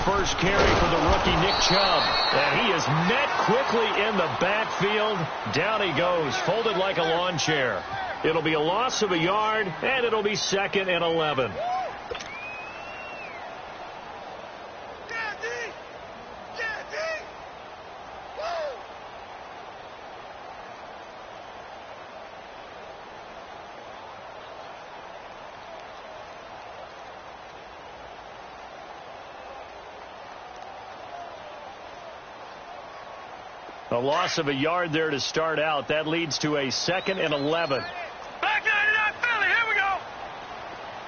first carry for the rookie Nick Chubb. And he is met quickly in the backfield. Down he goes, folded like a lawn chair. It'll be a loss of a yard, and it'll be 2nd and 11. A loss of a yard there to start out. That leads to a 2nd and 11. Back 99 Philly. Here we go.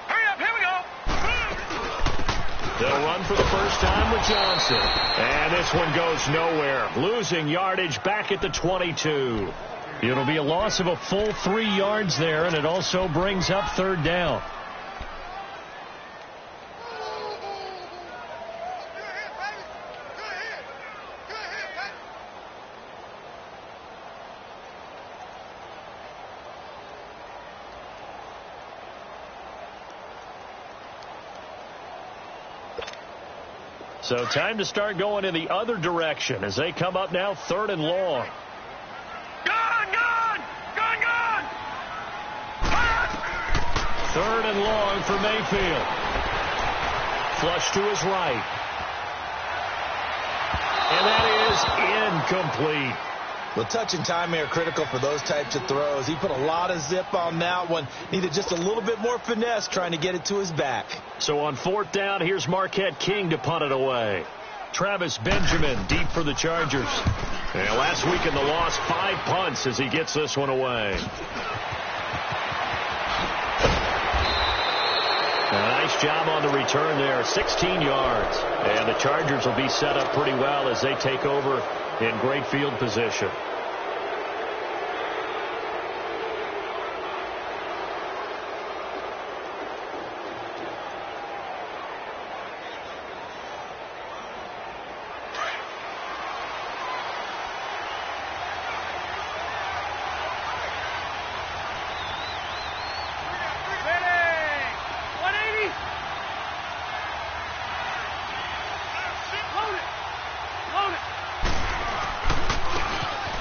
Hurry up. Here we go. They'll run for the first time with Johnson. And this one goes nowhere. Losing yardage back at the 22. It'll be a loss of a full 3 yards there, and it also brings up 3rd down. So time to start going in the other direction as they come up now 3rd and long. Gone! 3rd and long for Mayfield. Flush to his right. And that is incomplete. Well, touch and time are critical for those types of throws. He put a lot of zip on that one. Needed just a little bit more finesse trying to get it to his back. So on 4th down, here's Marquette King to punt it away. Travis Benjamin deep for the Chargers. And last week in the loss, 5 punts as he gets this one away. A nice job on the return there, 16 yards. And the Chargers will be set up pretty well as they take over in great field position.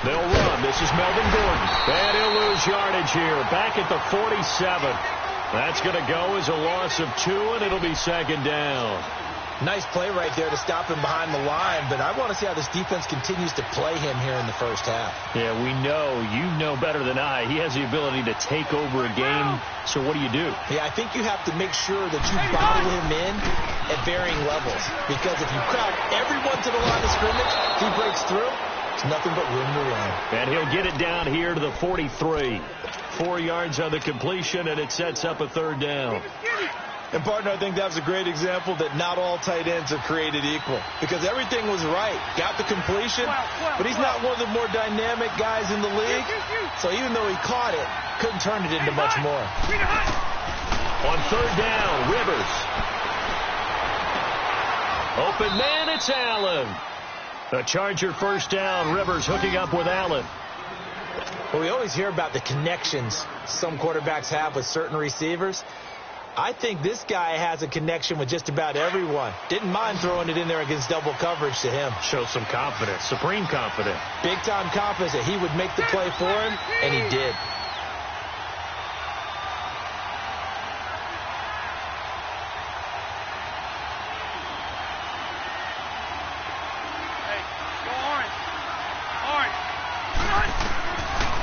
They'll run. This is Melvin Gordon. And he'll lose yardage here. Back at the 47. That's going to go as a loss of 2, and it'll be 2nd down. Nice play right there to stop him behind the line, but I want to see how this defense continues to play him here in the first half. Yeah, we know. You know better than I. He has the ability to take over a game. So what do you do? Yeah, I think you have to make sure that you bottle him in at varying levels. Because if you crowd everyone to the line of scrimmage, if he breaks through, it's nothing but room to run. And he'll get it down here to the 43. 4 yards on the completion, and it sets up a 3rd down. And, partner, I think that was a great example that not all tight ends are created equal. Because everything was right. Got the completion, but he's not one of the more dynamic guys in the league. So even though he caught it, couldn't turn it into much more. On 3rd down, Rivers. Open man, it's Allen. A Charger first down. Rivers hooking up with Allen. Well, we always hear about the connections some quarterbacks have with certain receivers. I think this guy has a connection with just about everyone. Didn't mind throwing it in there against double coverage to him. Shows some confidence, supreme confidence. Big-time confidence that he would make the play for him, and he did.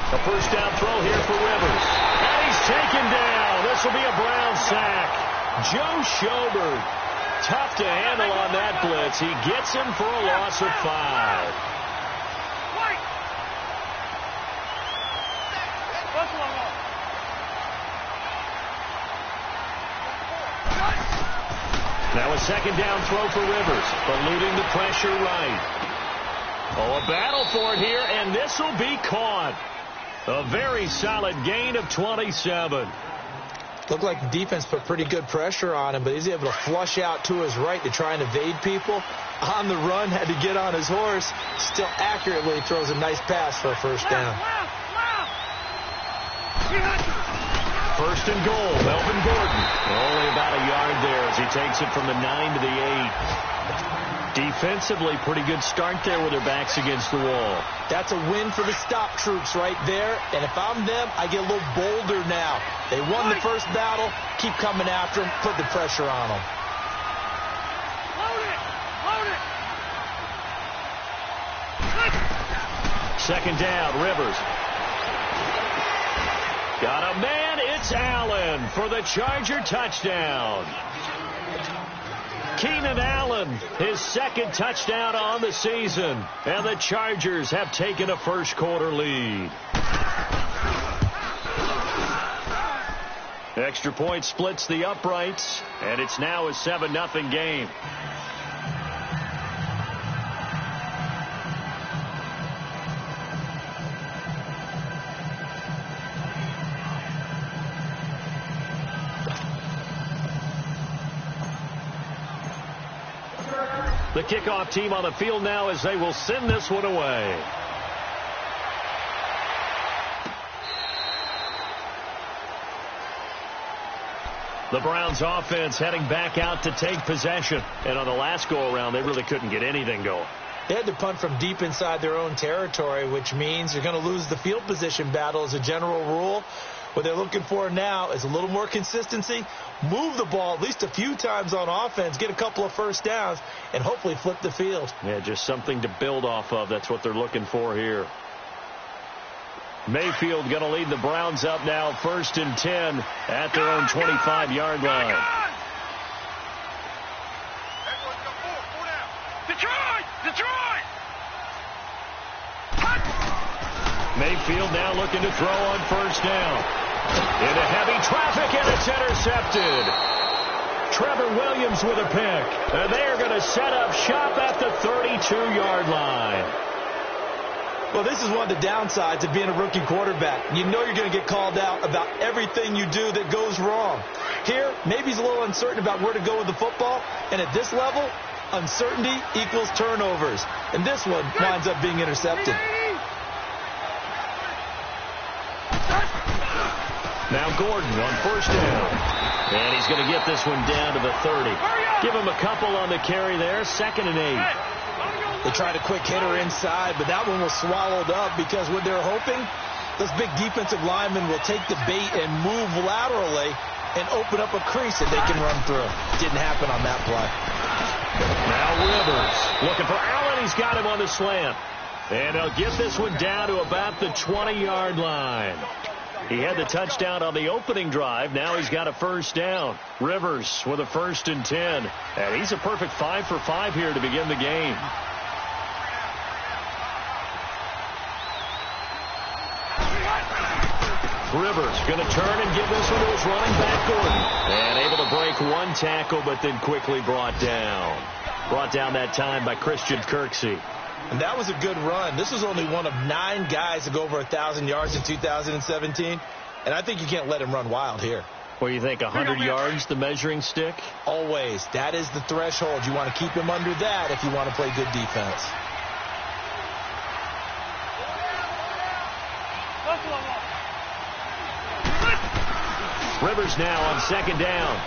A first down throw here for Rivers. And he's taken down. This will be a Brown sack. Joe Schobert, tough to handle on that blitz. He gets him for a loss of 5. Now a 2nd down throw for Rivers, eluding the pressure right. Oh, a battle for it here, and this will be caught. A very solid gain of 27. Looked like the defense put pretty good pressure on him, but he's able to flush out to his right to try and evade people. On the run, had to get on his horse. Still accurately throws a nice pass for a first down. First and goal, Melvin Gordon. Only about a yard there as he takes it from the 9 to the 8. Defensively, pretty good start there with their backs against the wall. That's a win for the stop troops right there. And if I'm them, I get a little bolder now. They won the first battle. Keep coming after them. Put the pressure on them. Load it! Load it! Second down, Rivers. Got a man, it's Allen for the Charger touchdown. Keenan Allen, his second touchdown on the season. And the Chargers have taken a first quarter lead. Extra point splits the uprights, and it's now a 7-0 game. The kickoff team on the field now as they will send this one away. The Browns offense heading back out to take possession. And on the last go-around, they really couldn't get anything going. They had to punt from deep inside their own territory, which means you're going to lose the field position battle as a general rule. What they're looking for now is a little more consistency, move the ball at least a few times on offense, get a couple of first downs, and hopefully flip the field. Yeah, just something to build off of. That's what they're looking for here. Mayfield going to lead the Browns up now, 1st and 10 at their own 25-yard line. Detroit! Mayfield now looking to throw on first down. Into heavy traffic, and it's intercepted. Trevor Williams with a pick. And they're going to set up shop at the 32-yard line. Well, this is one of the downsides of being a rookie quarterback. You know you're going to get called out about everything you do that goes wrong. Here, maybe he's a little uncertain about where to go with the football. And at this level, uncertainty equals turnovers. And this one winds up being intercepted. Now Gordon on first down. And he's going to get this one down to the 30. Give him a couple on the carry there. 2nd and 8. They tried a quick hitter inside, but that one was swallowed up because what they're hoping, those big defensive linemen will take the bait and move laterally and open up a crease that they can run through. Didn't happen on that play. Now Rivers looking for Allen. He's got him on the slant. And he'll get this one down to about the 20-yard line. He had the touchdown on the opening drive. Now he's got a first down. Rivers with a 1st and 10. And he's a perfect 5 for 5 here to begin the game. Rivers going to turn and give this one to his running back, Gordon. And able to break one tackle, but then quickly brought down. Brought down that time by Christian Kirksey. And that was a good run. This was only one of 9 guys to go over 1,000 yards in 2017. And I think you can't let him run wild here. What do you think, 100 yards, the measuring stick? Always. That is the threshold. You want to keep him under that if you want to play good defense. Rivers now on 2nd down.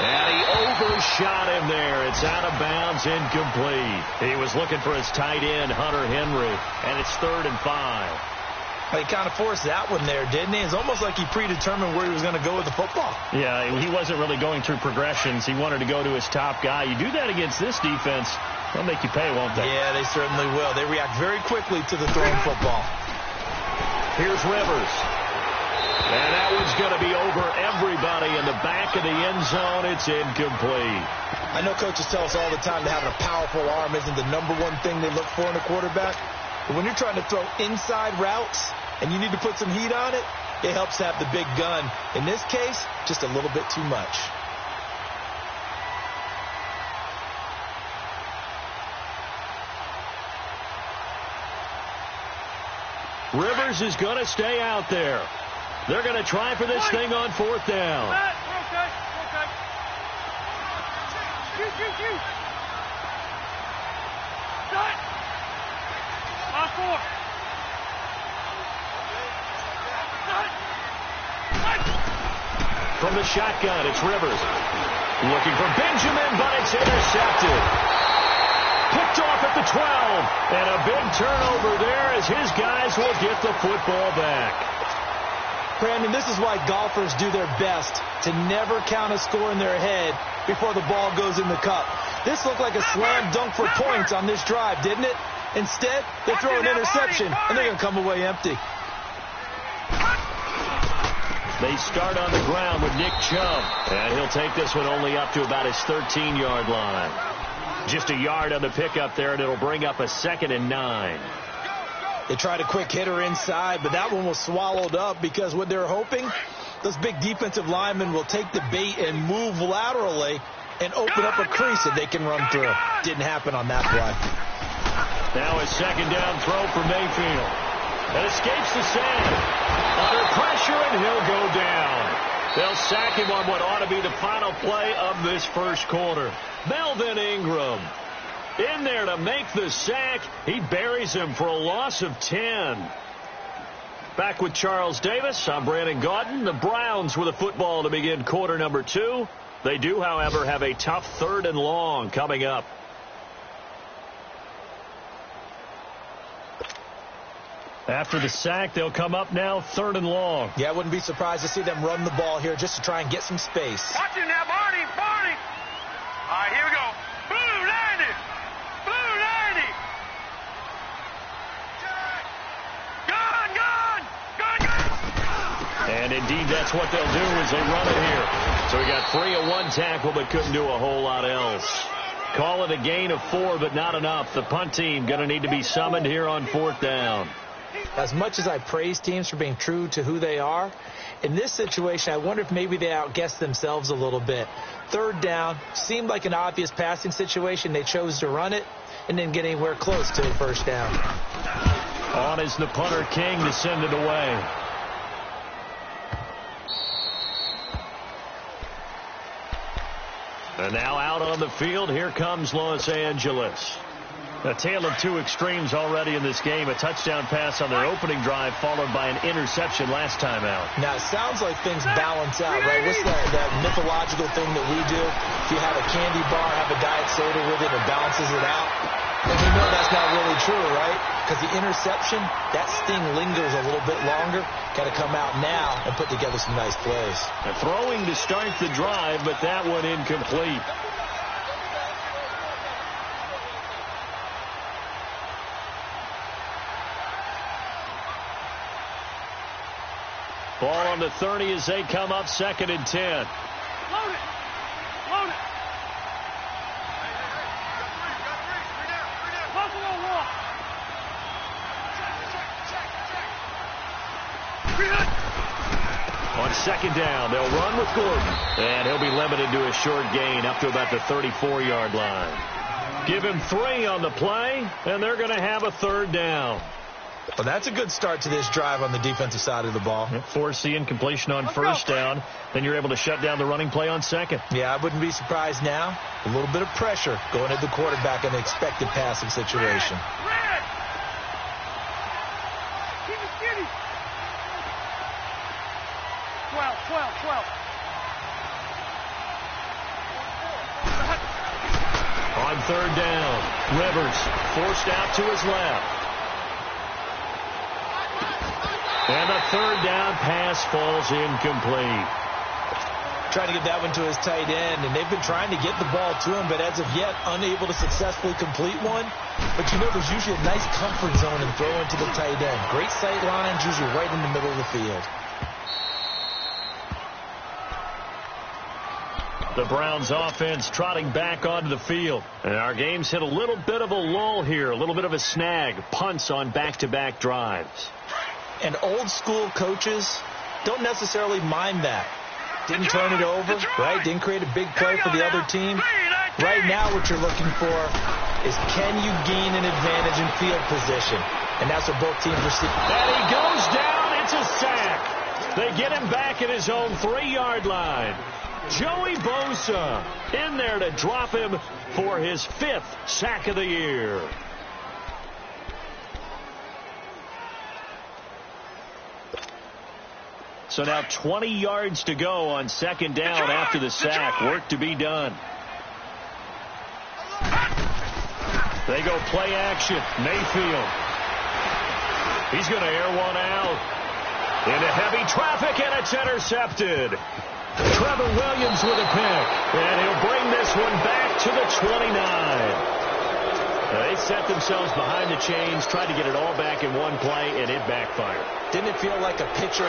And he overshot him there. It's out of bounds, incomplete. He was looking for his tight end, Hunter Henry, and it's 3rd and 5. Well, he kind of forced that one there, didn't he? It's almost like he predetermined where he was going to go with the football. Yeah, he wasn't really going through progressions. He wanted to go to his top guy. You do that against this defense, they'll make you pay, won't they? Yeah, they certainly will. They react very quickly to the thrown football. Here's Rivers. And that one's going to be over everybody in the back of the end zone. It's incomplete. I know coaches tell us all the time that having a powerful arm isn't the #1 thing they look for in a quarterback. But when you're trying to throw inside routes and you need to put some heat on it, it helps to have the big gun. In this case, just a little bit too much. Rivers is going to stay out there. They're going to try for this thing on 4th down. Okay. Shoot. Shot. On 4. Shot. from the shotgun. It's Rivers. Looking for Benjamin, but it's intercepted. Picked off at the 12. And a big turnover there as his guys will get the football back. Brandon, this is why golfers do their best to never count a score in their head before the ball goes in the cup. This looked like a slam dunk for points on this drive, didn't it? Instead, they throw an interception, and they're going to come away empty. They start on the ground with Nick Chubb, and he'll take this one only up to about his 13-yard line. Just a yard on the pickup there, and it'll bring up a 2nd and 9. They tried a quick hitter inside, but that one was swallowed up because what they're hoping, those big defensive linemen will take the bait and move laterally and open up a crease that they can run through. Didn't happen on that play. Now a 2nd down throw for Mayfield. That escapes the sand. Under pressure, and he'll go down. They'll sack him on what ought to be the final play of this first quarter. Melvin Ingram in there to make the sack. He buries him for a loss of 10. Back with Charles Davis, I'm Brandon Gaudin. The Browns with the football to begin quarter number 2. They do, however, have a tough 3rd and long coming up. After the sack, they'll come up now 3rd and long. Yeah, I wouldn't be surprised to see them run the ball here just to try and get some space. Watch him now, Barney, Barney. All right, here we go. Blue 90. Blue 90. Gun, gun, gun, gun. And indeed, that's what they'll do as they run it here. So we got 3 of 1 tackle, but couldn't do a whole lot else. Call it a gain of 4, but not enough. The punt team going to need to be summoned here on 4th down. As much as I praise teams for being true to who they are, in this situation, I wonder if maybe they outguessed themselves a little bit. 3rd down seemed like an obvious passing situation. They chose to run it and didn't get anywhere close to the 1st down. On is the punter, King, to send it away. And now out on the field, here comes Los Angeles. A tale of 2 extremes already in this game. A touchdown pass on their opening drive, followed by an interception last time out. Now, it sounds like things balance out, right? What's that mythological thing that we do? If you have a candy bar, have a diet soda with it, it balances it out. And we know that's not really true, right? Because the interception, that sting lingers a little bit longer. Got to come out now and put together some nice plays. A throwing to start the drive, but that one incomplete. Ball on the 30 as they come up 2nd and 10. Load it. Load it. Buffalo walk. On 2nd down, they'll run with Gordon. And he'll be limited to a short gain up to about the 34-yard line. Give him 3 on the play, and they're going to have a 3rd down. Well, that's a good start to this drive on the defensive side of the ball. Force the incompletion on 1st down. Then you're able to shut down the running play on 2nd. Yeah, I wouldn't be surprised now. A little bit of pressure going at the quarterback in an expected passing situation. Red. Keep it skinny. 12, 12, 12. On 3rd down, Rivers forced out to his left. And the 3rd down pass falls incomplete. Trying to get that one to his tight end, and they've been trying to get the ball to him, but as of yet, unable to successfully complete one. But you know, there's usually a nice comfort zone in throwing to the tight end. Great sight lines, usually right in the middle of the field. The Browns offense trotting back onto the field. And our game's hit a little bit of a lull here, a little bit of a snag. Punts on back-to-back drives. And old school coaches don't necessarily mind that. Didn't turn it over, right? Didn't create a big play for the other team. Right now what you're looking for is, can you gain an advantage in field position? And that's what both teams are seeing. And he goes down. It's a sack. They get him back at his own 3-yard line. Joey Bosa in there to drop him for his 5th sack of the year. So now 20 yards to go on second down after the sack. Work to be done. They go play action. Mayfield. He's going to air one out. Into heavy traffic, and it's intercepted. Trevor Williams with a pick. And he'll bring this one back to the 29. They set themselves behind the chains, tried to get it all back in one play, and it backfired. Didn't it feel like a pitcher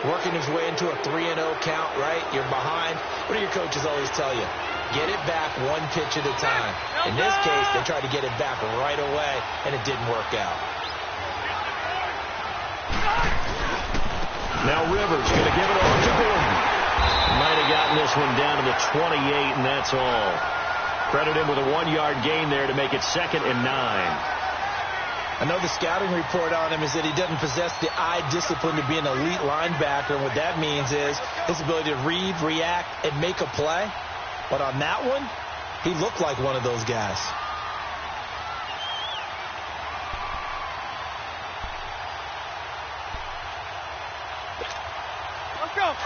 working his way into a 3-0 count, right? You're behind. What do your coaches always tell you? Get it back one pitch at a time. In this case, they tried to get it back right away, and it didn't work out. Now Rivers going to give it off to Gordon. Might have gotten this one down to the 28, and that's all. Credit him with a 1-yard gain there to make it 2nd and 9. I know the scouting report on him is that he doesn't possess the eye discipline to be an elite linebacker. What that means is his ability to read, react, and make a play. But on that one, he looked like one of those guys. Let's go.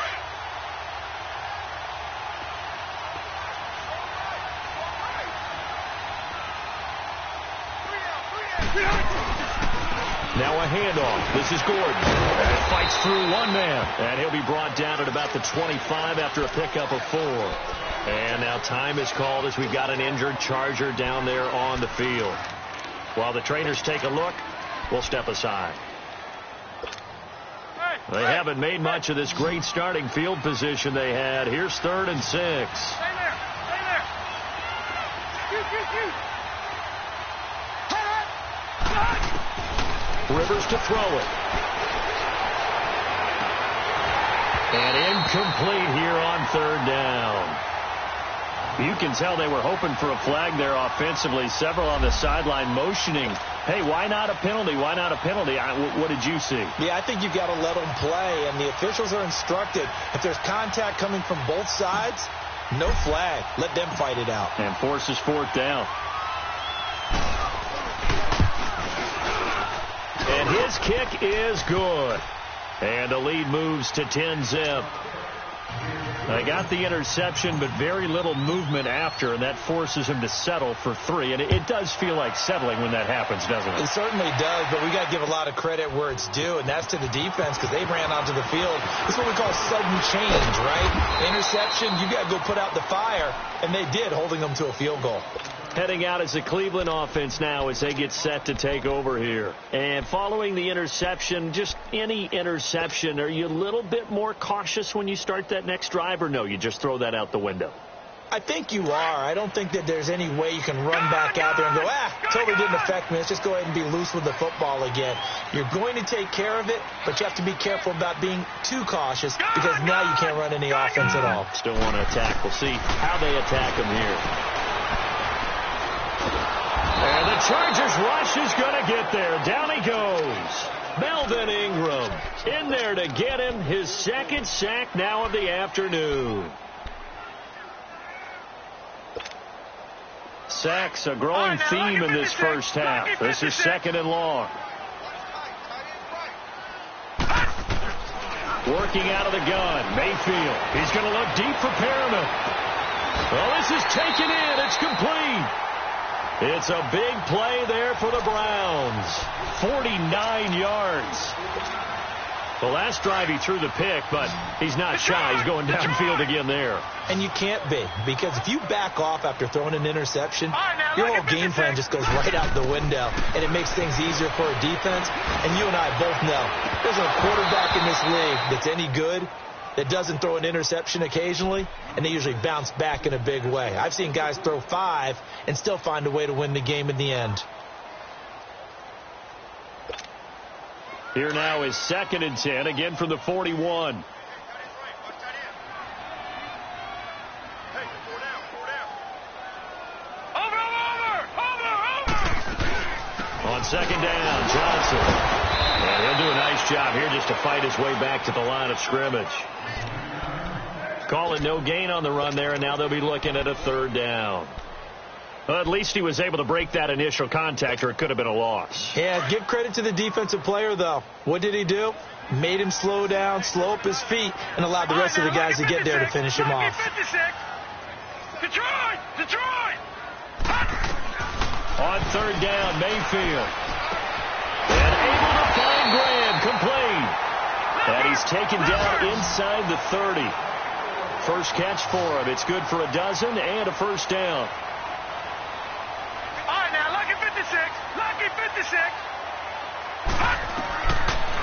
Now a handoff. This is Gordon. And it fights through one man. And he'll be brought down at about the 25 after a pickup of 4. And now time is called as we've got an injured Charger down there on the field. While the trainers take a look, we'll step aside. They haven't made much of this great starting field position they had. Here's 3rd and 6. Stay there. Stay there. Shoot. Rivers to throw it. And incomplete here on 3rd down. You can tell they were hoping for a flag there offensively. Several on the sideline motioning, hey, why not a penalty? Why not a penalty? What did you see? Yeah, I think you've got to let them play, and the officials are instructed. If there's contact coming from both sides, no flag. Let them fight it out. And forces 4th down. And his kick is good. And the lead moves to 10-zip. They got the interception, but very little movement after, and that forces him to settle for 3. And it does feel like settling when that happens, doesn't it? It certainly does, but we got to give a lot of credit where it's due, and that's to the defense because they ran onto the field. This is what we call sudden change, right? Interception, you got to go put out the fire, and they did, holding them to a field goal. Heading out is the Cleveland offense now as they get set to take over here. And following the interception, just any interception, are you a little bit more cautious when you start that next drive, or no, you just throw that out the window? I think you are. I don't think that there's any way you can run back out there and go, totally didn't affect me. Let's just go ahead and be loose with the football again. You're going to take care of it, but you have to be careful about being too cautious because now you can't run any offense at all. Still want to attack. We'll see how they attack him here. And the Chargers rush is going to get there. Down he goes. Melvin Ingram in there to get him his 2nd sack now of the afternoon. Sacks a growing theme in this first half. This is 2nd and long. Working out of the gun. Mayfield. He's going to look deep for Perriman. Well, this is taken in. It's complete. It's a big play there for the Browns. 49 yards. The last drive he threw the pick, but he's not shy. He's going downfield again there. And you can't be, because if you back off after throwing an interception, your whole game plan just goes right out the window, and it makes things easier for a defense. And you and I both know there's a quarterback in this league that's any good that doesn't throw an interception occasionally, and they usually bounce back in a big way. I've seen guys throw 5 and still find a way to win the game in the end. Here now is 2nd and 10, again from the 41. On 2nd down, Johnson. And he'll do a nice job here just to fight his way back to the line of scrimmage. Calling no gain on the run there, and now they'll be looking at a 3rd down. Well, at least he was able to break that initial contact, or it could have been a loss. Yeah, give credit to the defensive player, though. What did he do? Made him slow down, slow up his feet, and allowed the rest of the guys to get there to finish him off. Detroit! On third down, Mayfield. And able to find Graham, complete. And he's taken down inside the 30. First catch for him. It's good for a dozen and a first down. All right, now, lucky 56.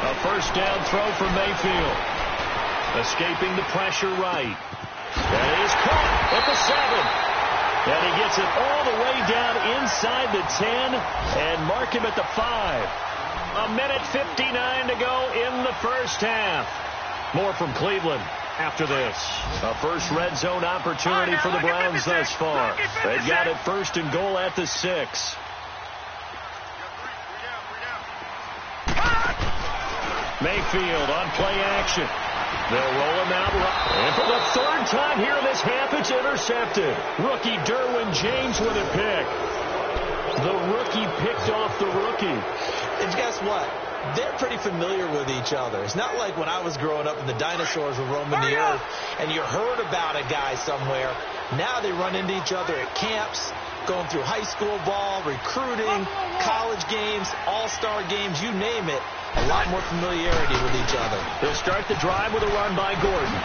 A first down throw for Mayfield. Escaping the pressure right. And he is caught at the 7. And he gets it all the way down inside the 10 and mark him at the 5. A minute 59 to go in the first half. More from Cleveland after this. A first red zone opportunity for the Browns thus far. They got it first and goal at the 6. Mayfield on play action. They'll roll him out. And for the third time here in this half, it's intercepted. Rookie Derwin James with a pick. The rookie picked off the rookie. And guess what? They're pretty familiar with each other. It's not like when I was growing up and the dinosaurs were roaming the earth and you heard about a guy somewhere. Now they run into each other at camps, going through high school ball, recruiting, college games, all-star games, you name it. A lot more familiarity with each other. They'll start the drive with a run by Gordon.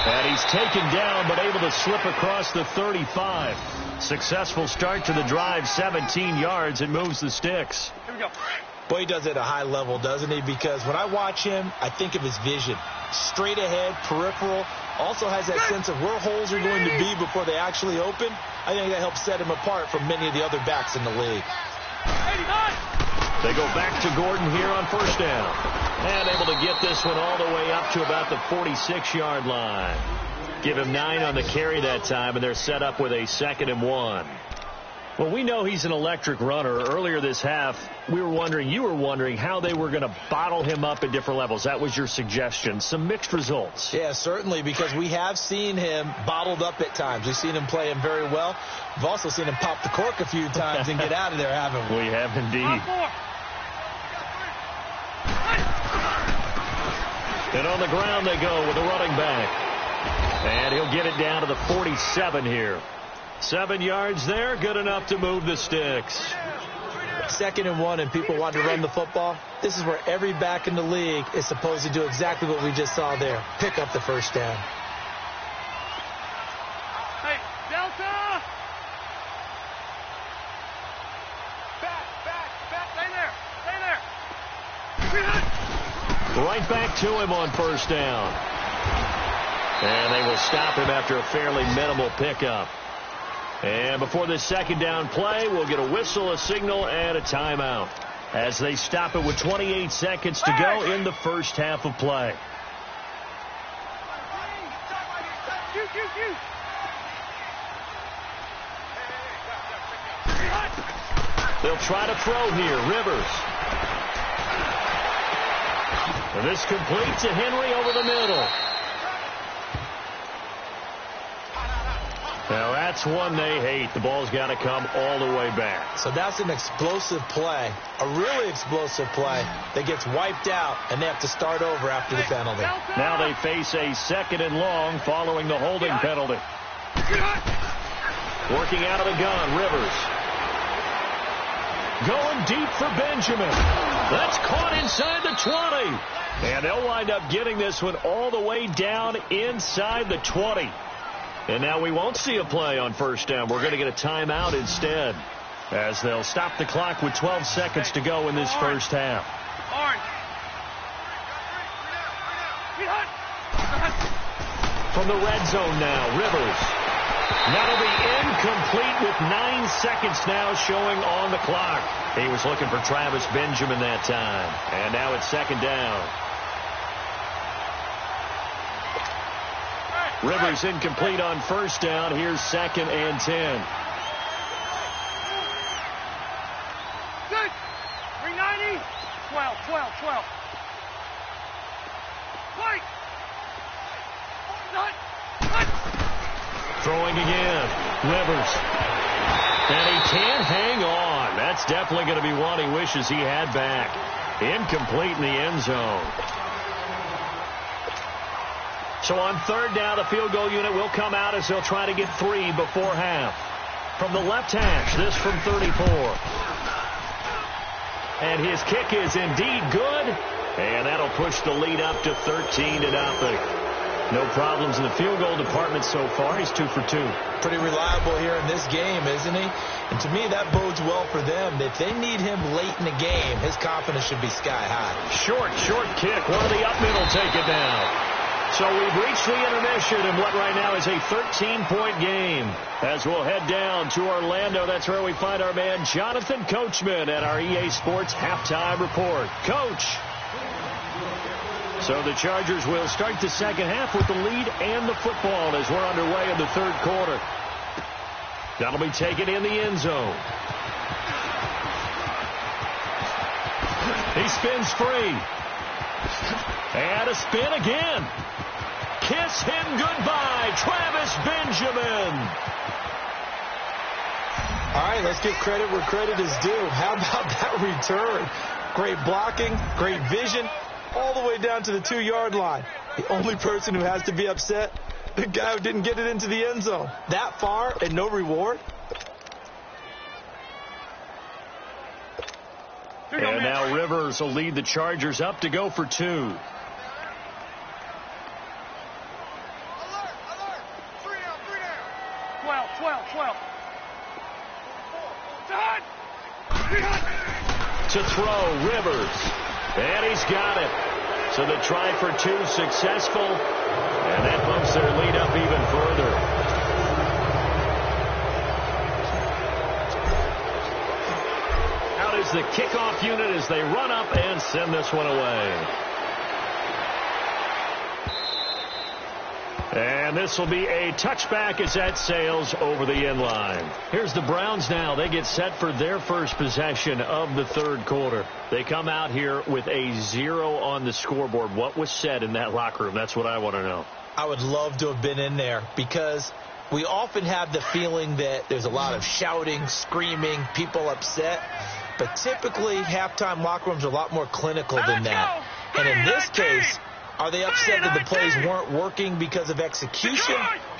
And he's taken down but able to slip across the 35. Successful start to the drive, 17 yards, and moves the sticks. Here we go. Boy, he does it at a high level, doesn't he? Because when I watch him, I think of his vision. Straight ahead, peripheral. Also has that sense of where holes are going to be before they actually open. I think that helps set him apart from many of the other backs in the league. They go back to Gordon here on first down. And able to get this one all the way up to about the 46-yard line. Give him 9 on the carry that time, and they're set up with a 2nd and 1. Well, we know he's an electric runner. Earlier this half, you were wondering how they were going to bottle him up at different levels. That was your suggestion. Some mixed results. Yeah, certainly, because we have seen him bottled up at times. We've seen him play him very well. We've also seen him pop the cork a few times and get out of there, haven't we? We have indeed. And on the ground they go with the running back. And he'll get it down to the 47 here. 7 yards there, good enough to move the sticks. 2nd and 1, and people want to run the football. This is where every back in the league is supposed to do exactly what we just saw there. Pick up the first down. Hey, Delta! Back, stay there. Right back to him on first down. And they will stop him after a fairly minimal pickup. And before this 2nd down play, we'll get a whistle, a signal, and a timeout as they stop it with 28 seconds to go in the first half of play. They'll try to throw here. Rivers. And this complete to Henry over the middle. Now, that's one they hate. The ball's got to come all the way back. So that's an explosive play, a really explosive play that gets wiped out, and they have to start over after the penalty. Now they face a 2nd and long following the holding penalty. Working out of the gun, Rivers. Going deep for Benjamin. That's caught inside the 20. And they'll wind up getting this one all the way down inside the 20. And now we won't see a play on first down. We're going to get a timeout instead as they'll stop the clock with 12 seconds to go in this first half. From the red zone now, Rivers. That'll be incomplete with 9 seconds now showing on the clock. He was looking for Travis Benjamin that time. And now it's 2nd down. Rivers incomplete on first down. Here's 2nd and 10. Good. 390. 12. Wait. Throwing again. Rivers. And he can't hang on. That's definitely going to be one he wishes he had back. Incomplete in the end zone. So on third down, the field goal unit will come out as they'll try to get 3 before half. From the left hash, this from 34. And his kick is indeed good. And that'll push the lead up to 13-0. No problems in the field goal department so far. He's 2 for 2. Pretty reliable here in this game, isn't he? And to me, that bodes well for them. If they need him late in the game, his confidence should be sky high. Short kick. One of the up middle take it down. So we've reached the intermission in what right now is a 13-point game. As we'll head down to Orlando, that's where we find our man Jonathan Coachman at our EA Sports Halftime Report. Coach. So the Chargers will start the second half with the lead and the football as we're underway in the third quarter. That'll be taken in the end zone. He spins free. And a spin again. Kiss him goodbye, Travis Benjamin. All right, let's give credit where credit is due. How about that return? Great blocking, great vision, all the way down to the 2-yard line. The only person who has to be upset, the guy who didn't get it into the end zone. That far and no reward? And now Rivers will lead the Chargers up to go for 2. To throw, Rivers. And he's got it. So the try for 2 successful. And that bumps their lead up even further. Out is the kickoff unit as they run up and send this one away. And this will be a touchback as that sails over the end line. Here's the Browns now. They get set for their first possession of the third quarter. They come out here with a 0 on the scoreboard. What was said in that locker room? That's what I want to know. I would love to have been in there because we often have the feeling that there's a lot of shouting, screaming, people upset. But typically, halftime locker rooms are a lot more clinical than that. And in this case, are they upset that the plays weren't working because of execution,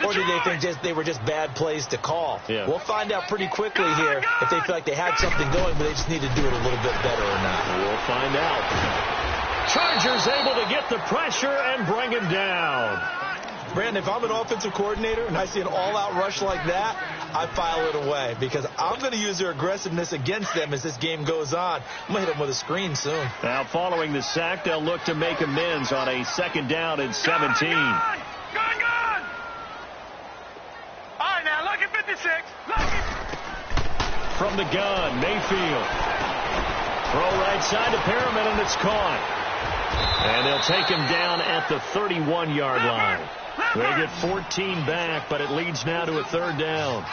or do they think they were just bad plays to call? Yeah. We'll find out pretty quickly here if they feel like they had something going, but they just need to do it a little bit better or not. We'll find out. Chargers able to get the pressure and bring him down. Brandon, if I'm an offensive coordinator and I see an all-out rush like that, I file it away because I'm going to use their aggressiveness against them as this game goes on. I'm going to hit them with a screen soon. Now, following the sack, they'll look to make amends on a 2nd down and 17. Gun! All right, now, look at 56. Look at... From the gun, Mayfield. Throw right side to Perriman, and it's caught. And they'll take him down at the 31-yard line. They get 14 back, but it leads now to a 3rd down.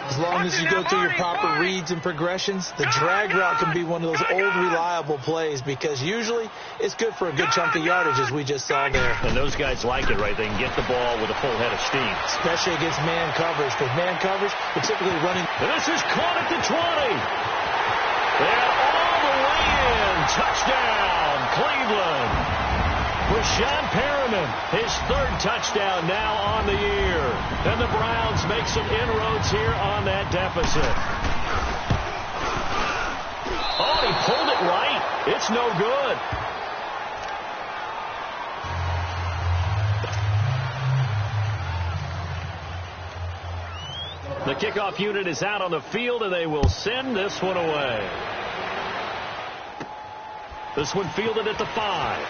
As long as you go through your proper reads and progressions, the drag route can be one of those old reliable plays because usually it's good for a good chunk of yardage as we just saw there. And those guys like it, right? They can get the ball with a full head of steam. Especially against man coverage, because man coverage, they're typically running. And this is caught at the 20. And all the way in. Touchdown, Cleveland. Rashawn Perriman, his 3rd touchdown now on the year. And the Browns make some inroads here on that deficit. Oh, he pulled it right. It's no good. The kickoff unit is out on the field, and they will send this one away. This one fielded at the 5.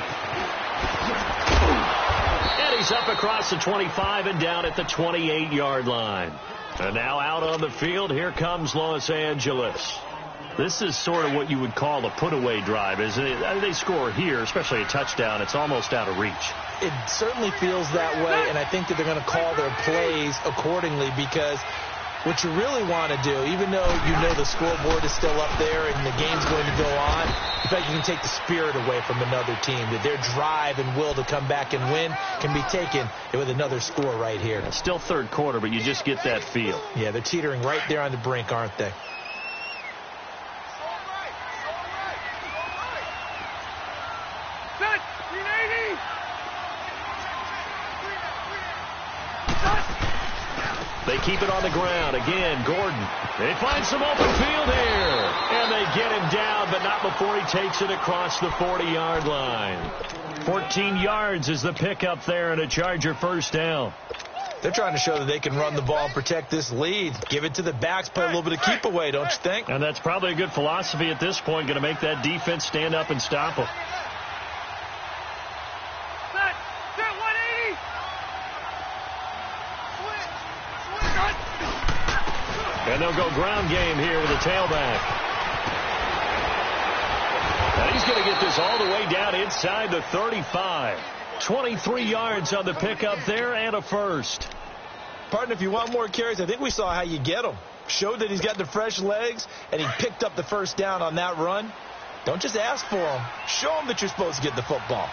And he's up across the 25 and down at the 28-yard line. And now out on the field, here comes Los Angeles. This is sort of what you would call a put-away drive, isn't it? They score here, especially a touchdown. It's almost out of reach. It certainly feels that way, and I think that they're going to call their plays accordingly because what you really want to do, even though you know the scoreboard is still up there and the game's going to go on, in fact, you can take the spirit away from another team, that their drive and will to come back and win can be taken with another score right here. It's still third quarter, but you just get that feel. Yeah, they're teetering right there on the brink, aren't they? They keep it on the ground. Again, Gordon. They find some open field here. And they get him down, but not before he takes it across the 40-yard line. 14 yards is the pickup there, and a Charger first down. They're trying to show that they can run the ball and protect this lead. Give it to the backs, play a little bit of keep away, don't you think? And that's probably a good philosophy at this point, going to make that defense stand up and stop them. And they'll go ground game here with a tailback. And he's going to get this all the way down inside the 35. 23 yards on the pickup there and a first. Partner, if you want more carries, I think we saw how you get them. Showed that he's got the fresh legs, and he picked up the first down on that run. Don't just ask for them. Show them that you're supposed to get the football.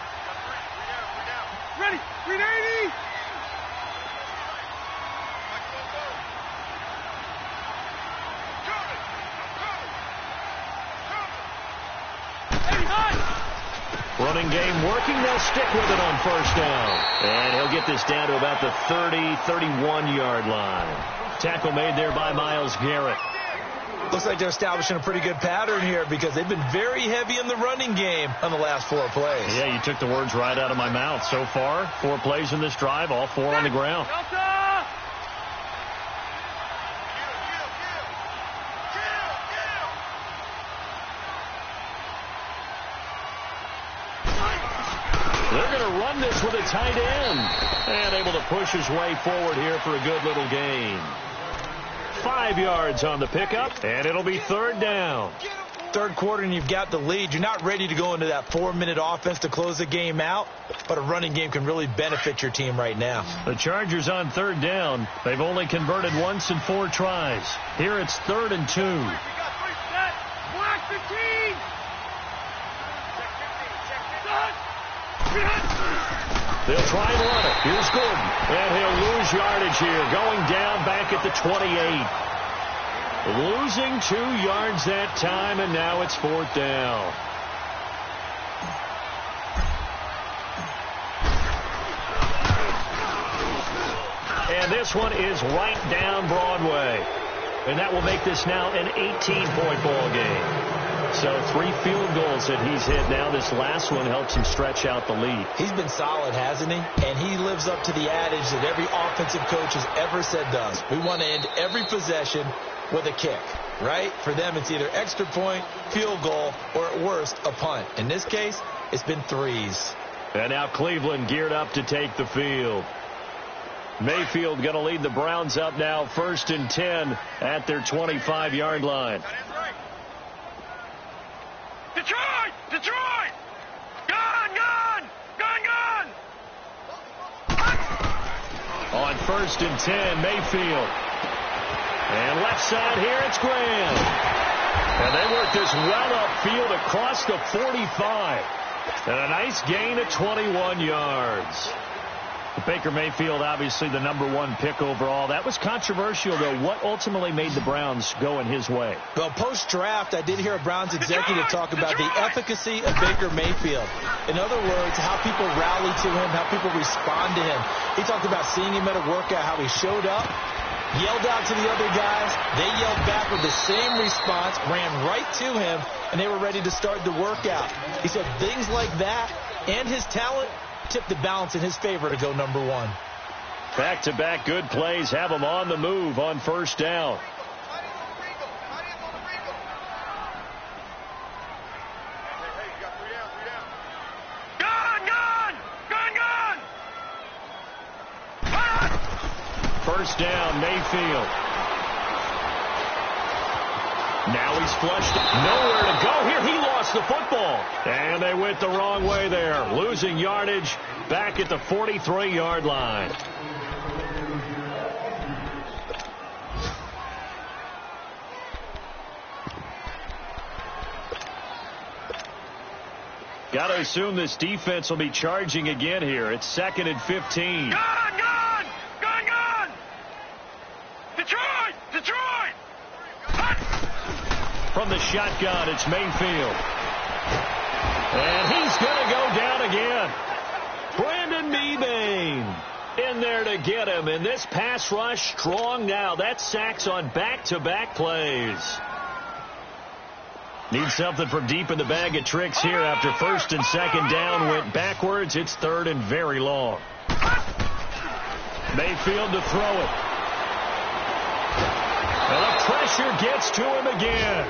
Ready, 380. Running game working. They'll stick with it on first down. And he'll get this down to about the 30, 31-yard line. Tackle made there by Myles Garrett. Looks like they're establishing a pretty good pattern here because they've been very heavy in the running game on the last 4 plays. Yeah, you took the words right out of my mouth. So far, 4 plays in this drive, all 4 on the ground. They're going to run this with a tight end. And able to push his way forward here for a good little gain. 5 yards on the pickup, and it'll be third down. Third quarter, and you've got the lead. You're not ready to go into that 4-minute offense to close the game out, but a running game can really benefit your team right now. The Chargers on third down. They've only converted once in 4 tries. Here it's 3rd and 2. Block the team. They'll try and run it. Here's Gordon. And he'll lose yardage here. Going down back at the 28. Losing 2 yards that time, and now it's 4th down. And this one is right down Broadway. And that will make this now an 18-point ball game. So 3 field goals that he's hit now. This last one helps him stretch out the lead. He's been solid, hasn't he? And he lives up to the adage that every offensive coach has ever said to us. We want to end every possession with a kick, right? For them, it's either extra point, field goal, or at worst, a punt. In this case, it's been 3s. And now Cleveland geared up to take the field. Mayfield going to lead the Browns up now, 1st and 10 at their 25-yard line. Detroit! Detroit! Gone! Gone! Gone! Gone! On 1st and 10, Mayfield. And left side here, it's Graham. And they work this well upfield across the 45. And a nice gain of 21 yards. Baker Mayfield, obviously the #1 pick overall. That was controversial, though. What ultimately made the Browns go in his way? Well, post-draft, I did hear a Browns executive talk about the efficacy of Baker Mayfield. In other words, how people rally to him, how people respond to him. He talked about seeing him at a workout, how he showed up, yelled out to the other guys. They yelled back with the same response, ran right to him, and they were ready to start the workout. He said things like that and his talent tip the balance in his favor to go #1. Back-to-back good plays have him on the move on 1st down. Gone! Gone! Gone! Gone! 1st down, Mayfield. Now he's flushed. Nowhere to go here. He lost the football. And they went the wrong way there. Losing yardage back at the 43-yard line. Got to assume this defense will be charging again here. It's 2nd and 15. Gone! Detroit! From the shotgun, it's Mayfield. And he's going to go down again. Brandon Mebane in there to get him. And this pass rush strong now. That's sacks on back-to-back plays. Need something from deep in the bag of tricks here after 1st and 2nd down went backwards. It's 3rd and very long. Mayfield to throw it. And the pressure gets to him again.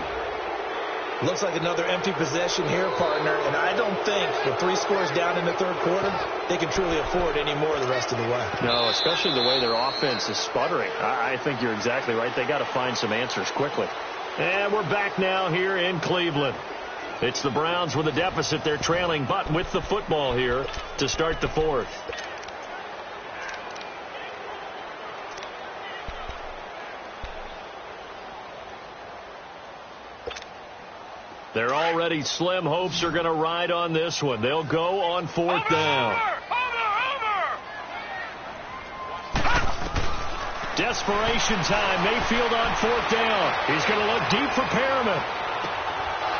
Looks like another empty possession here, partner. And I don't think with 3 scores down in the 3rd quarter, they can truly afford any more the rest of the way. No, especially the way their offense is sputtering. I think you're exactly right. They got to find some answers quickly. And we're back now here in Cleveland. It's the Browns with a deficit. They're trailing, but with the football here to start the 4th. They're already slim hopes are going to ride on this one. They'll go on 4th down. Desperation time. Mayfield on 4th down. He's going to look deep for Perriman.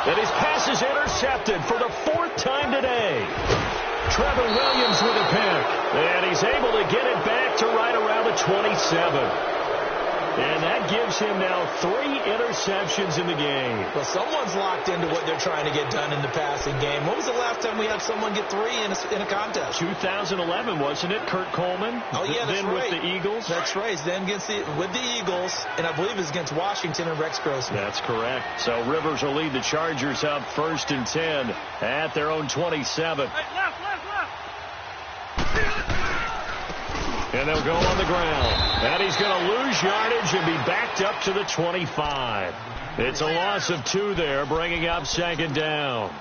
And his pass is intercepted for the 4th time today. Trevor Williams with a pick. And he's able to get it back to right around the 27. And that gives him now 3 interceptions in the game. Well, someone's locked into what they're trying to get done in the passing game. When was the last time we had someone get 3 in a contest? 2011, wasn't it? Kurt Coleman. Oh, yeah, that's then right. With the Eagles. That's right. Then with the Eagles, and I believe it's against Washington and Rex Grossman. That's correct. So Rivers will lead the Chargers up 1st and 10 at their own 27. Hey, left. And they'll go on the ground. And he's going to lose yardage and be backed up to the 25. It's a loss of 2 there, bringing up 2nd down.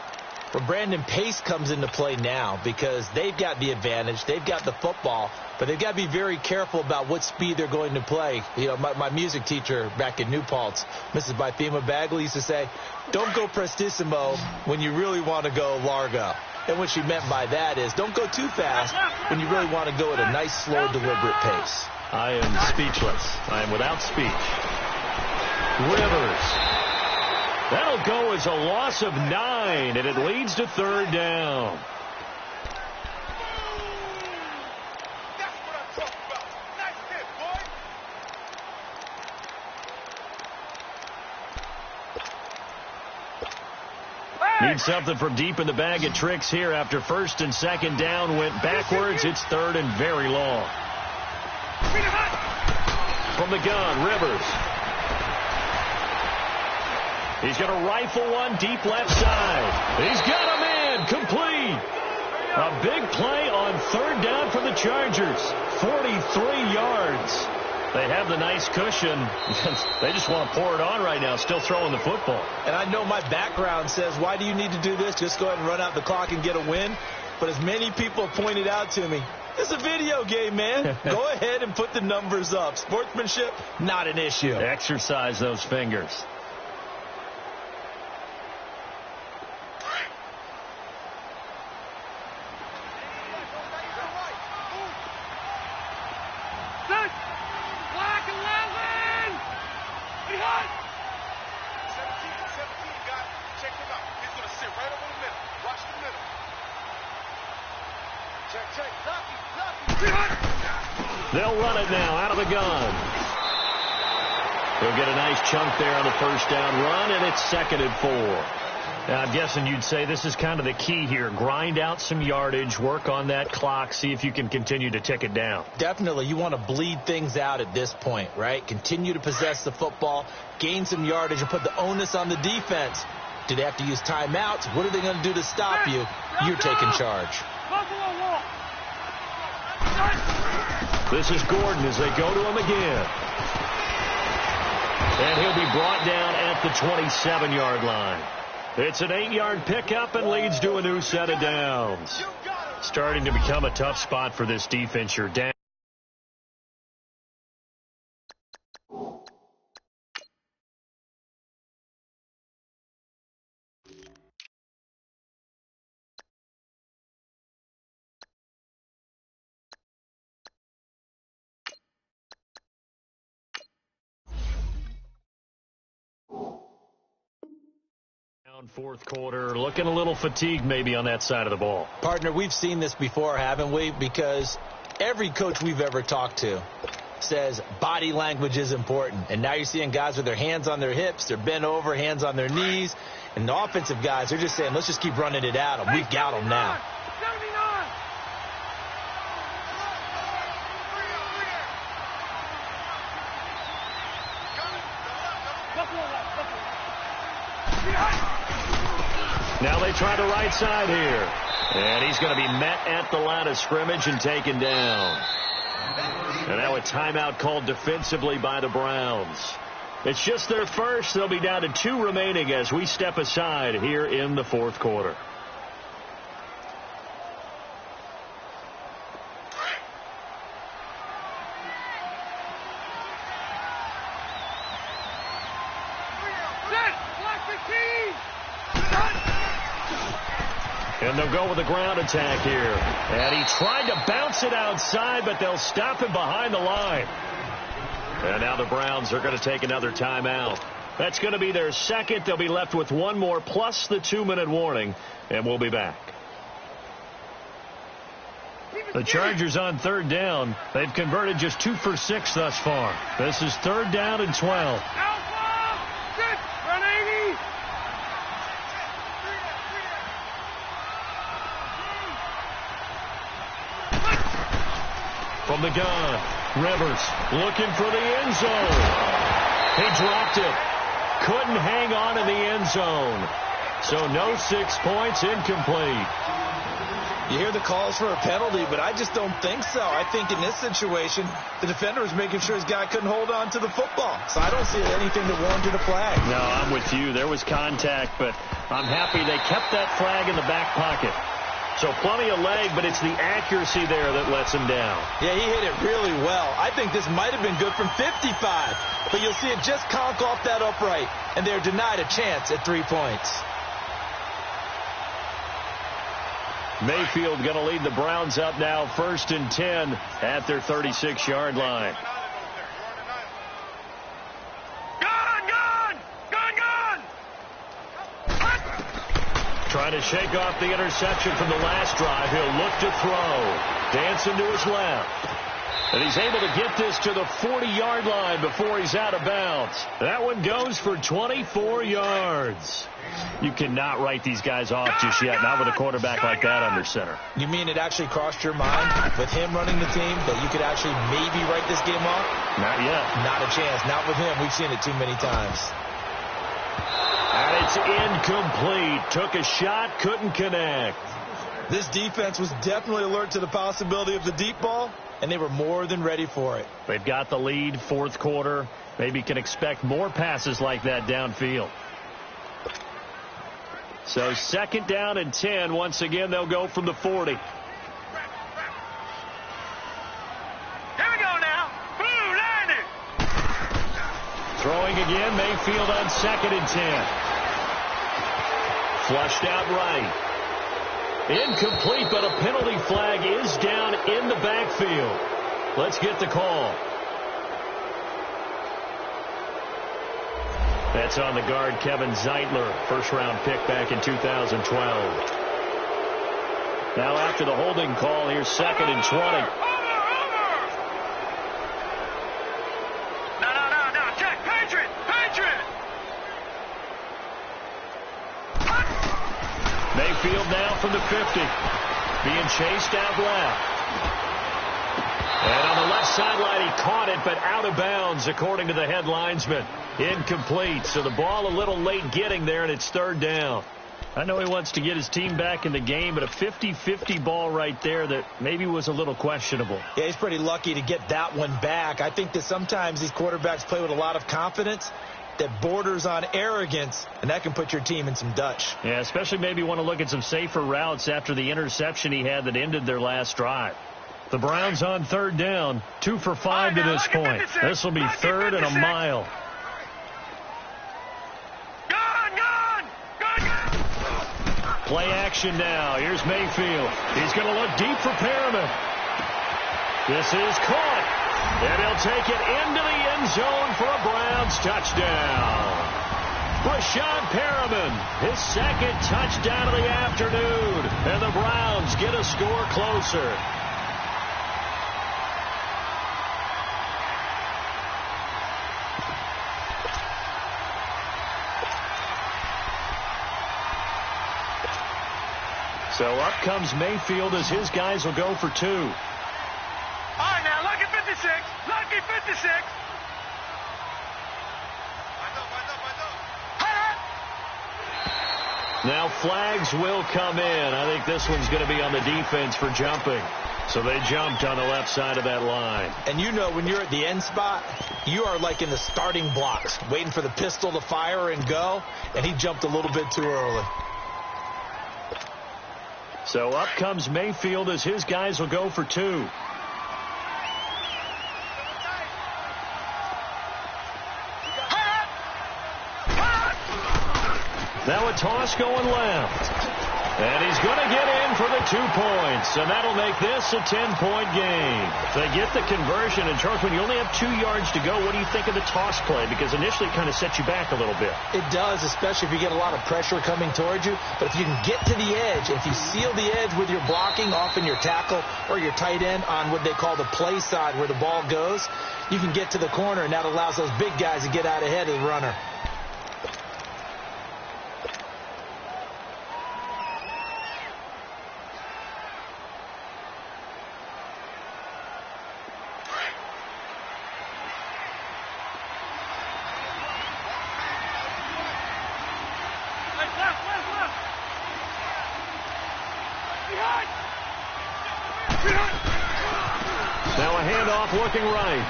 Well, Brandon, pace comes into play now because they've got the advantage. They've got the football, but they've got to be very careful about what speed they're going to play. You know, my music teacher back in New Paltz, Mrs. Bythema Bagley, used to say, don't go prestissimo when you really want to go largo. And what she meant by that is don't go too fast when you really want to go at a nice, slow, deliberate pace. I am speechless. I am without speech. Rivers. That'll go as a loss of 9, and it leads to 3rd down. Need something from deep in the bag of tricks here after 1st and 2nd down went backwards. It's 3rd and very long. From the gun, Rivers. He's going to rifle one deep left side. He's got a man complete. A big play on 3rd down for the Chargers. 43 yards. They have the nice cushion. They just want to pour it on right now, still throwing the football. And I know my background says, why do you need to do this? Just go ahead and run out the clock and get a win. But as many people pointed out to me, it's a video game, man. Go ahead and put the numbers up. Sportsmanship, not an issue. Exercise those fingers. They'll run it now out of the gun. They'll get a nice chunk there on the 1st down run, and it's 2nd and 4. Now, I'm guessing you'd say this is kind of the key here. Grind out some yardage, work on that clock, see if you can continue to tick it down. Definitely. You want to bleed things out at this point, right? Continue to possess the football, gain some yardage, and put the onus on the defense. Do they have to use timeouts? What are they going to do to stop you? You're taking charge. This is Gordon as they go to him again. And he'll be brought down at the 27-yard line. It's an 8-yard pickup and leads to a new set of downs. Starting to become a tough spot for this defense. You're down. Fourth quarter, looking a little fatigued maybe on that side of the ball. Partner, we've seen this before, haven't we? Because every coach we've ever talked to says body language is important. And now you're seeing guys with their hands on their hips, they're bent over, hands on their knees. And the offensive guys are just saying, let's just keep running it at them. We've got them now. Now they try the right side here. And he's going to be met at the line of scrimmage and taken down. And now a timeout called defensively by the Browns. It's just their first. They'll be down to 2 remaining as we step aside here in the fourth quarter. And they'll go with a ground attack here. And he tried to bounce it outside, but they'll stop him behind the line. And now the Browns are going to take another timeout. That's going to be their second. They'll be left with one more plus the 2-minute warning, and we'll be back. The Chargers on third down. They've converted just 2 for 6 thus far. This is third down and 12. From the gun, Rivers looking for the end zone. He dropped it. Couldn't hang on in the end zone. So no 6 points, incomplete. You hear the calls for a penalty, but I just don't think so. I think in this situation, the defender was making sure his guy couldn't hold on to the football. So I don't see anything that warranted a flag. No, I'm with you. There was contact, but I'm happy they kept that flag in the back pocket. So plenty of leg, but it's the accuracy there that lets him down. Yeah, he hit it really well. I think this might have been good from 55, but you'll see it just conk off that upright, and they're denied a chance at 3 points. Mayfield going to lead the Browns up now, 1st and 10 at their 36-yard line. Trying to shake off the interception from the last drive. He'll look to throw. Dancing to his left. And he's able to get this to the 40-yard line before he's out of bounds. That one goes for 24 yards. You cannot write these guys off just yet, not with a quarterback like that under center. You mean it actually crossed your mind with him running the team that you could actually maybe write this game off? Not yet. Not a chance. Not with him. We've seen it too many times. And it's incomplete. Took a shot, couldn't connect. This defense was definitely alert to the possibility of the deep ball, and they were more than ready for it. They've got the lead, fourth quarter. Maybe can expect more passes like that downfield. So 2nd down and 10. Once again, they'll go from the 40. Here we go now. Blue, landed. Throwing again, Mayfield on 2nd and 10. Flushed out right. Incomplete, but a penalty flag is down in the backfield. Let's get the call. That's on the guard, Kevin Zeitler, first-round pick back in 2012. Now after the holding call, here's 2nd and 20. No, check, Patriot. Mayfield now from the 50. Being chased out left. And on the left sideline, he caught it, but out of bounds, according to the head linesman. Incomplete. So the ball a little late getting there, and it's 3rd down. I know he wants to get his team back in the game, but a 50-50 ball right there that maybe was a little questionable. Yeah, he's pretty lucky to get that one back. I think that sometimes these quarterbacks play with a lot of confidence that borders on arrogance, and that can put your team in some Dutch. Yeah, especially maybe want to look at some safer routes after the interception he had that ended their last drive. The Browns on 3rd down, 2 for 5 to this point. This will be 3rd and a mile. Play action now. Here's Mayfield. He's going to look deep for Perriman. This is caught. And he'll take it into the end zone for a Browns touchdown. Brashad Perriman, his second touchdown of the afternoon. And the Browns get a score closer. So up comes Mayfield as his guys will go for 2. All right, now, lucky 56. Lucky 56. Now flags will come in. I think this one's going to be on the defense for jumping. So they jumped on the left side of that line. And you know when you're at the end spot, you are like in the starting blocks, waiting for the pistol to fire and go, and he jumped a little bit too early. So up comes Mayfield as his guys will go for 2. Now a toss going left. And he's going to get in for the 2 points. And that'll make this a 10-point game. They get the conversion. And, Charles, when you only have 2 yards to go, what do you think of the toss play? Because initially it kind of sets you back a little bit. It does, especially if you get a lot of pressure coming towards you. But if you can get to the edge, if you seal the edge with your blocking, often your tackle or your tight end on what they call the play side where the ball goes, you can get to the corner, and that allows those big guys to get out ahead of the runner. Now a handoff looking right.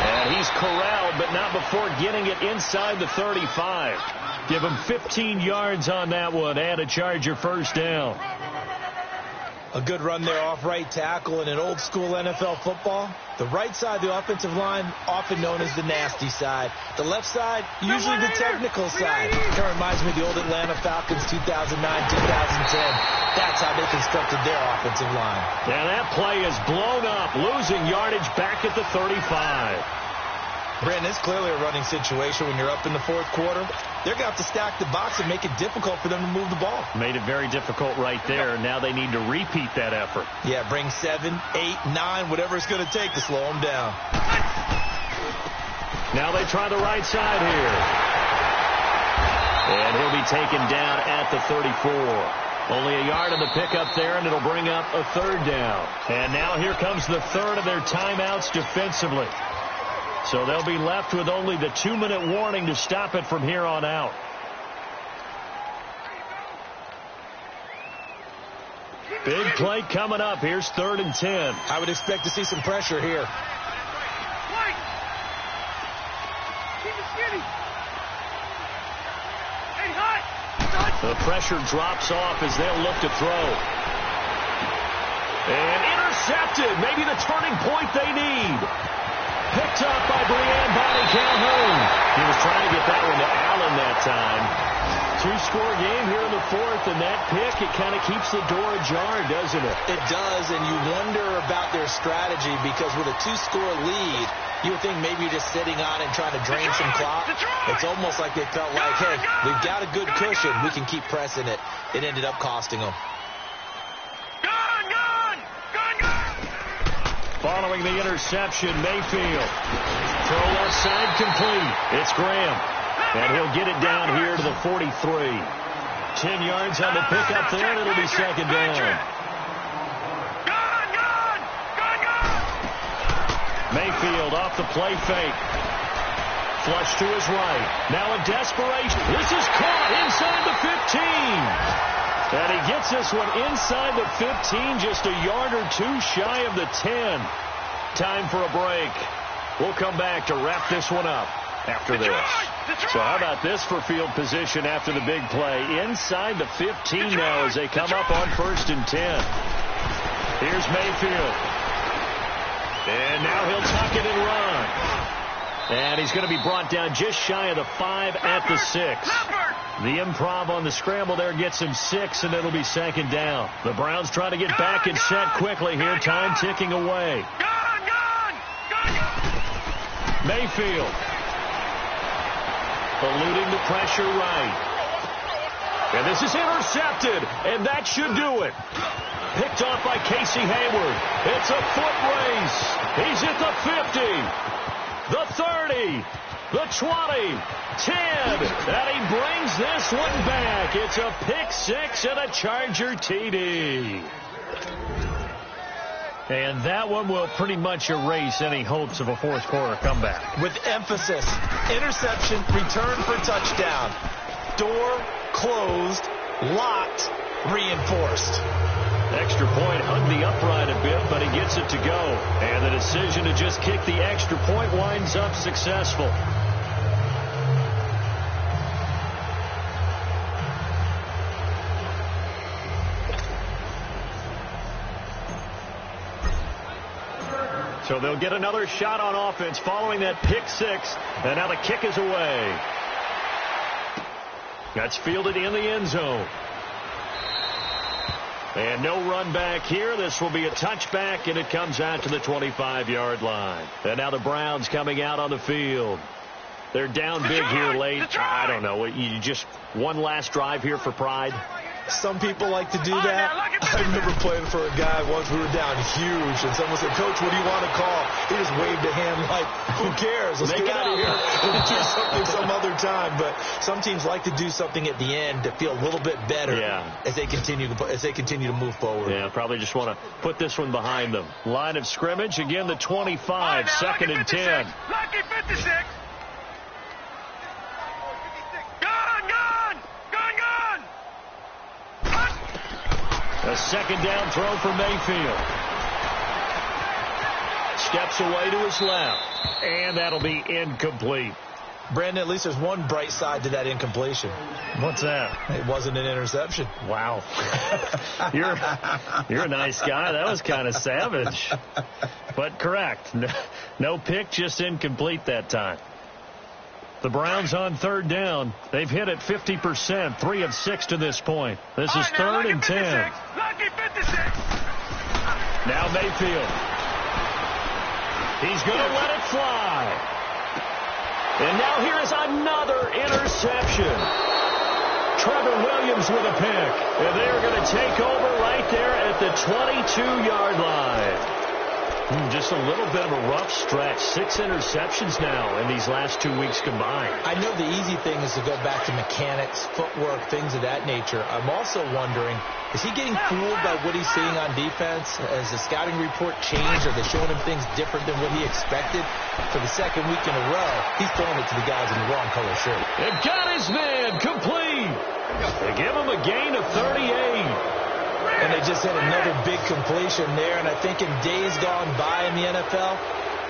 And he's corralled, but not before getting it inside the 35. Give him 15 yards on that one and a Charger first down. A good run there off right tackle. In an old school NFL football, the right side of the offensive line, often known as the nasty side. The left side, usually the technical side. That reminds me of the old Atlanta Falcons 2009-2010. That's how they constructed their offensive line. And that play is blown up, losing yardage back at the 35. Brandon, it's clearly a running situation when you're up in the fourth quarter. They're going to have to stack the box and make it difficult for them to move the ball. Made it very difficult right there. Now they need to repeat that effort. Yeah, bring 7, 8, 9, whatever it's going to take to slow them down. Now they try the right side here. And he'll be taken down at the 34. Only a yard on the pickup there, and it'll bring up a third down. And now here comes the third of their timeouts defensively. So they'll be left with only the 2-minute warning to stop it from here on out. Big play coming up. Here's 3rd and 10. I would expect to see some pressure here. The pressure drops off as they'll look to throw. And intercepted. Maybe the turning point they need. Picked up by Brian Bonnie Calhoun. He was trying to get that one to Allen that time. 2-score game here in the fourth, and that pick, it kind of keeps the door ajar, doesn't it? It does, and you wonder about their strategy because with a 2-score lead, you would think maybe you're just sitting on it and trying to drain some clock. It's almost like they felt like, hey, we've got a good cushion. We can keep pressing it. It ended up costing them. Following the interception, Mayfield. Throw left side complete. It's Graham. And he'll get it down here to the 43. 10 yards on the pickup there, and it'll be second down. Mayfield off the play fake. Flush to his right. Now a desperation. This is caught inside the 15. And he gets this one inside the 15, just a yard or two shy of the 10. Time for a break. We'll come back to wrap this one up after this. So how about this for field position after the big play? Inside the 15 now as they come up on 1st and 10. Here's Mayfield. And now he'll tuck it and run. And he's going to be brought down just shy of the 5 at the 6. The improv on the scramble there gets him 6, and it'll be second down. The Browns trying to get back and set quickly here. Time ticking away. Mayfield. eluding the pressure right. And this is intercepted, and that should do it. Picked off by Casey Hayward. It's a foot race. He's at the 50, the 30, the 20, 10, and he brings this one back. It's a pick six and a Charger TD. And that one will pretty much erase any hopes of a fourth quarter comeback. With emphasis, interception, return for touchdown. Door closed, locked, reinforced. Extra point hugged the upright a bit, but he gets it to go. And the decision to just kick the extra point winds up successful. So they'll get another shot on offense following that pick six. And now the kick is away. That's fielded in the end zone. And no run back here. This will be a touchback, and it comes out to the 25-yard line. And now the Browns coming out on the field. They're down big here late. I don't know. You just one last drive here for pride? Some people like to do that. I remember playing for a guy once. We were down huge, and someone said, "Coach, what do you want to call?" He just waved a hand like, "Who cares? Let's get out of here and do something some other time." But some teams like to do something at the end to feel a little bit better as they continue to move forward. Yeah, probably just want to put this one behind them. Line of scrimmage again, the 25, second and 10. Lucky 56. A second down throw for Mayfield. Steps away to his left. And that'll be incomplete. Brandon, at least there's one bright side to that incompletion. What's that? It wasn't an interception. Wow. You're a nice guy. That was kind of savage. But correct. No pick, just incomplete that time. The Browns on third down. They've hit it 50%, 3 of 6 to this point. This is third and 10. Lucky 56. Now Mayfield. He's going to let it fly. And now here is another interception. Trevor Williams with a pick. And they're going to take over right there at the 22-yard line. Just a little bit of a rough stretch. 6 interceptions now in these last 2 weeks combined. I know the easy thing is to go back to mechanics, footwork, things of that nature. I'm also wondering, is he getting fooled by what he's seeing on defense? Has the scouting report changed? Are they showing him things different than what he expected? For the second week in a row, he's throwing it to the guys in the wrong color shirt. It got his man complete. They give him a gain of 38. And they just had another big completion there. And I think in days gone by in the NFL,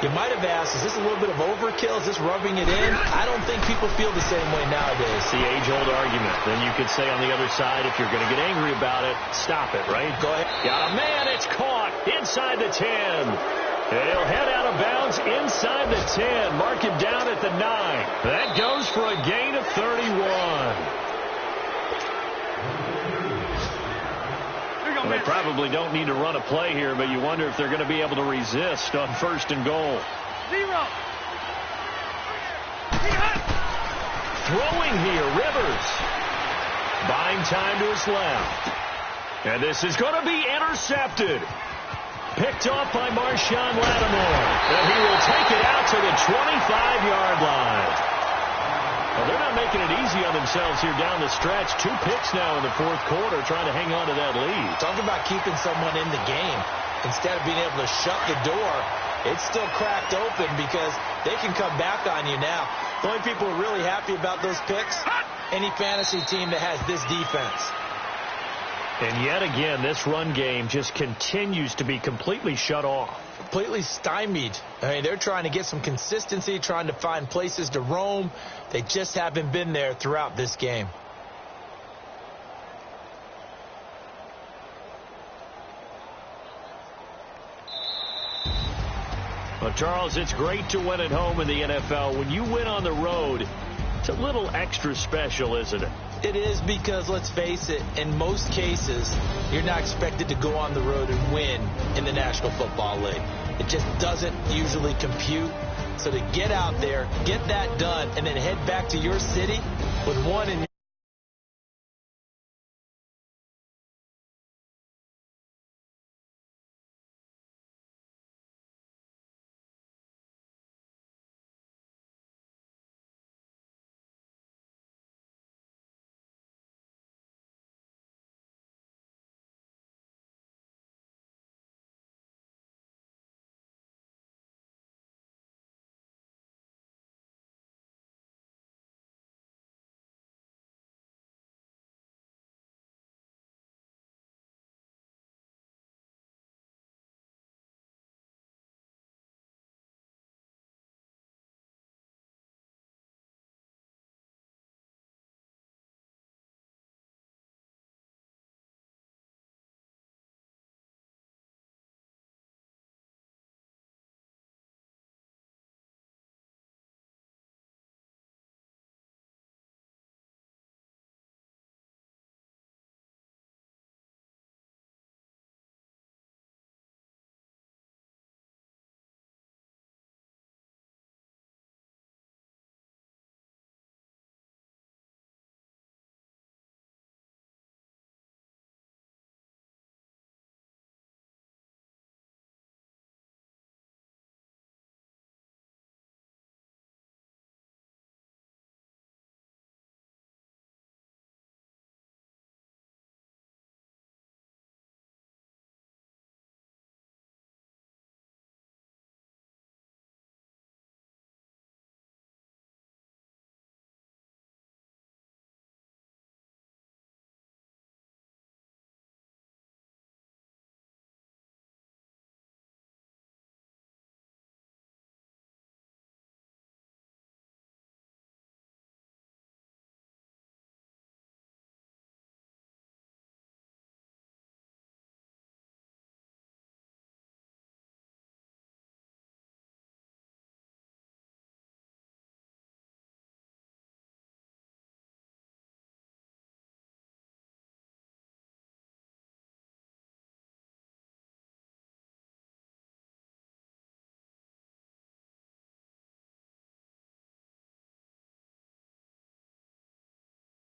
you might have asked, is this a little bit of overkill? Is this rubbing it in? I don't think people feel the same way nowadays. It's the age-old argument. Then you could say on the other side, if you're going to get angry about it, stop it, right? Go ahead. Got a man. It's caught inside the 10. He'll head out of bounds inside the 10. Mark him down at the 9. That goes for a gain of 31. Well, they probably don't need to run a play here, but you wonder if they're going to be able to resist on first and goal. Throwing here, Rivers. Buying time to his left. And this is going to be intercepted. Picked off by Marshawn Lattimore. And he will take it out to the 25-yard line. Well, they're not making it easy on themselves here down the stretch. 2 picks now in the fourth quarter trying to hang on to that lead. Talk about keeping someone in the game. Instead of being able to shut the door, it's still cracked open because they can come back on you now. The only people who are really happy about those picks, any fantasy team that has this defense. And yet again, this run game just continues to be completely shut off. Completely stymied. I mean, they're trying to get some consistency, trying to find places to roam. They just haven't been there throughout this game. Well, Charles, it's great to win at home in the NFL. When you win on the road, it's a little extra special, isn't it? It is because, let's face it, in most cases, you're not expected to go on the road and win in the National Football League. It just doesn't usually compute. So to get out there, get that done, and then head back to your city with one in